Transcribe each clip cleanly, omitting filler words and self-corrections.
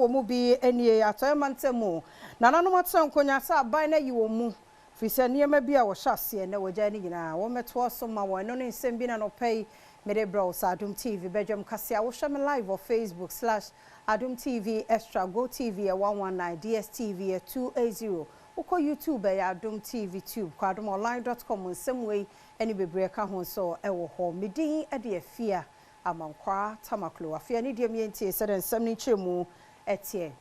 Omu bi enie atoyamantemu nananom atsankonya sa aban na yi omu fise niema bi a wo hyase na wagya ni nyina wo meto so ma wo no nsem bi na no pay mede bro sa Adom TV Badwam kase a wo hwe me live on Facebook/Adom TV Extra Go TV 119 DSTV 280 uko YouTube ya Adom TV Tube kwa adomonline.com nsemwe eni bebre ka ho so ewo ho medin e de afia amankwa tamaklo afia ni de mientie se den nsem ni chemu etie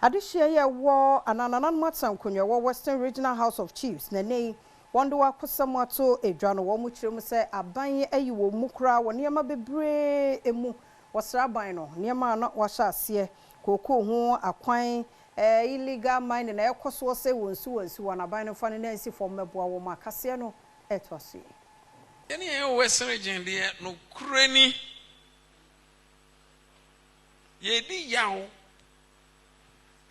adehia ye wo anananan matan konwa wo Western Regional House of Chiefs na nei wondo wakosamoto edwa no wo mu kirem se aban ayi wo mukura wo niema bebre emu wasra aban no niema na wahya ase koko ho akwan illegal mining na ekoso se wonsu wana aban no fa ne nansi fom meboa wo makase no etwase yani Western Region de no kurani yedi yawo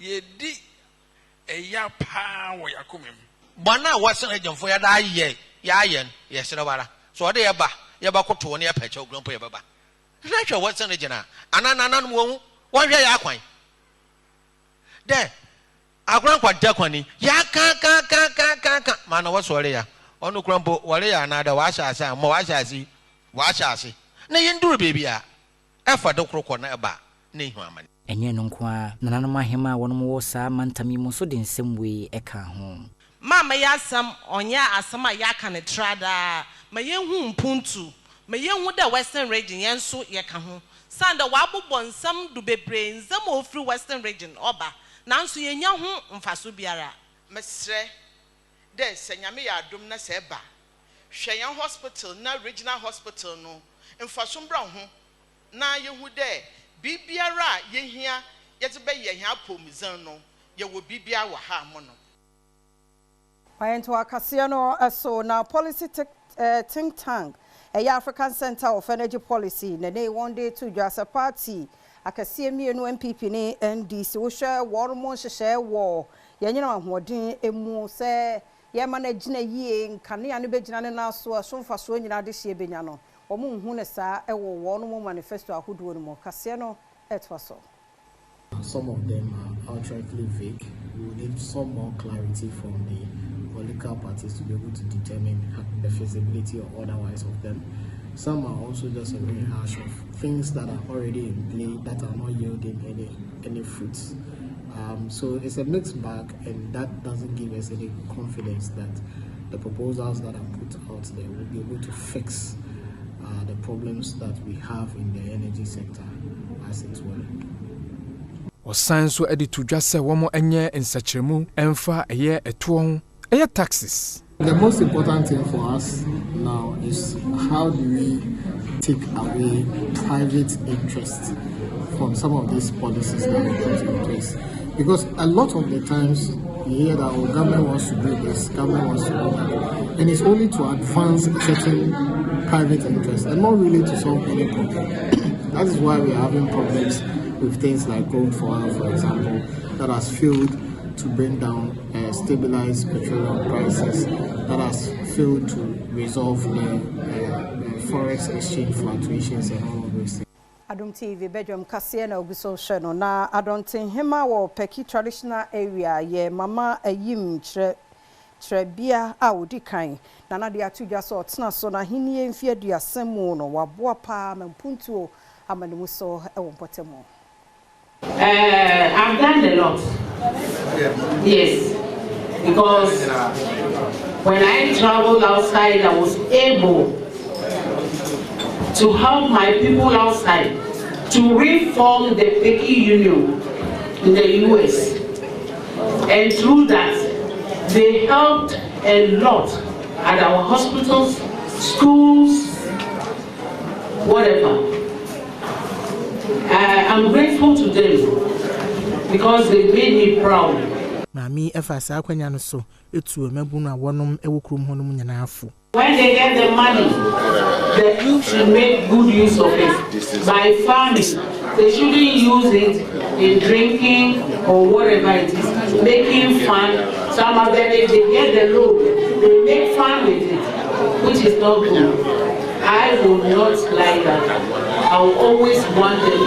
yedi eya pa wo yakomem bana Western Region for ya da ye ya yen ye serewara so de ye ba koto ne ye peche ogronpo ye baba na hwe Western Region anananan mo won hwe ya kwan de agran kwa de kwani ya ka mana wo sore ya onu krampo wore ya na da wa sha asa mo wa sha ase na ye nduru bebi a efa de krokọ na eba na ihu amani enye no nkoa nananom ahema wonom wo sa mantami mo so de nsem we eka ho mama yasam onya asama yaka ne trada ma yenhu mpuntu ma yenhu da Western Region yenso yeka ho sanda wabobọ nsam du bebre nsam ofri Western Region oba nanso yenya ho mfaso biara mesre de senyame ya adom na se ba hweyan hospital na regional hospital no mfaso mbra ho na yehu de bibiara yehia yetebe yehia pomizan no ye wo bibia wa ha mo no Wayento akase no eso na policy think tank African Center of Energy Policy na dey one day to just party akase mienu MPP ni NDC wo hwe wormo hyehye wo yenyina ahoden emu se ye ma na gina yie nkane ane begina ne na so asomfa so nyina de hye benya no omo hu ne sa ewo wormo manifesto ahodo no mo kase no etwaso. Some of them are outrightly vague. We will need some more clarity from the political parties to be able to determine the feasibility or otherwise of them. Some are also just a rehash of things that are already in play that are not yielding any fruits. So it's a mixed bag, and that doesn't give us any confidence that the proposals that are put out there will be able to fix the problems that we have in the energy sector as it were. Osanso editu dwase womo enye nsachiremu emfa eye etuo eye taxes. The most important thing for us now is how do we take away private interest from some of these policies that we put in place? Because a lot of the times you hear that our government wants to do this, government wants to do that, and it's only to advance a certain private interest and not really to solve any problem. That is why we are having problems with things like gold for oil, for example, that has failed to bring down stabilized petroleum prices, that has failed to resolve the forex exchange fluctuations and all of those things. Adom TV Badwam kase na oguso hwe no na adonten hema wo Peki traditional area ye mama ayim trebia a odi kan na na de atudwa so otena so na henie mfie aduasem no waboa pa mampuntuo amanimu so ewo potemo. I've done a lot. Yes, because when I traveled outside, I was able to help my people outside to reform the Peki Union in the US. And through that, they helped a lot at our hospitals, schools, whatever. I'm grateful to them because they made me proud. Mami efasa akwanya no so etu mabu na wonom ewokrum honom nyina afo. When they get the money, the youth should make good use of it by farming. They shouldn't use it in drinking or whatever it is, making fun. Some of them, if they get the loan, they make fun with it, which is not good. I will not like that. I will always want them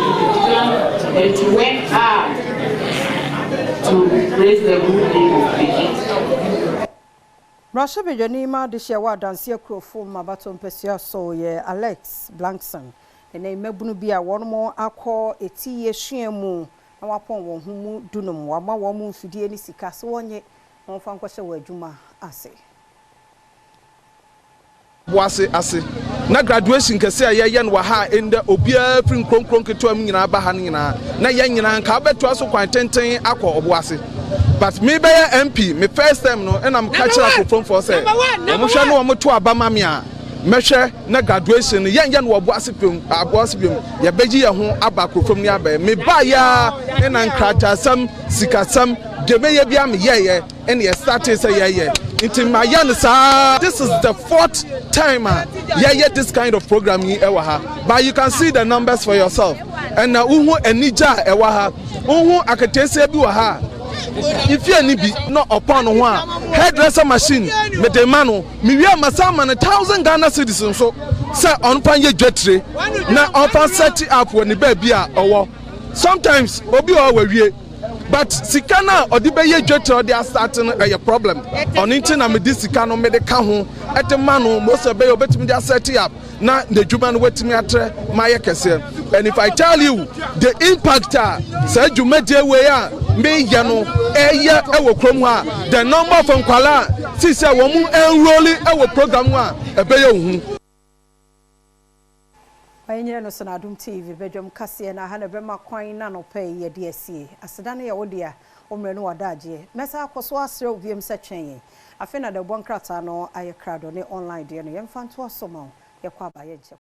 to be and to work hard to raise the good name of the kids. Russia Bejanima, the Shawa Dancia Crofo, Mabaton Pesia, so ye Alex Blankson, and a Mebunubia, one more alcohol, a tea, shiamu, and wapon whom dunum, wama woman, Fidi, any sikas, one ye, one fanquasha where Juma, I say. Wase ase na graduation kese aye no ha ende obia prin kronkron keto am nyina ba ha nyina na ye nyina nka beto aso kwan tenten akọ oboase but me be MP me first time no and am catch up from for say mo hwe no mo to abama me a mehwe na graduation ye no oboase pem aboase pem ye beji ye ho aba krofom ni aba me ba ya na nkrata sam sikasam gemeye bia me ye and ye started say ye into my sir. This is the 4th time this kind of program but you can see the numbers for yourself and uhu enija ewaha uhu akatese bi waha if you any be not upon one hairdresser machine me de mano me wi masama 1,000 Ghana citizens so say on panye dwetre na on pan set up when the baby owo sometimes obi o wawie but sikana odibeye dwetre they are starting a problem on internet na me this sikano me de ka ho etemano most of you betimi dey set up na the juma no wetimi atre maye kese and if I tell you the impact say juma dey way me ye no eye ewo krom ha the number of nkwala see say wo mu enrolling ewo program ha ebeye hu Panyere no so na Adom TV Badwam kase na ha na bema kwan na no pay ye de asie aseda na ye wo dia omre no wadaje mesa akoso asre obiem se twen afi na de bonkrata no aye krado ne online de no yemfa nto asoma ye kwa ba ye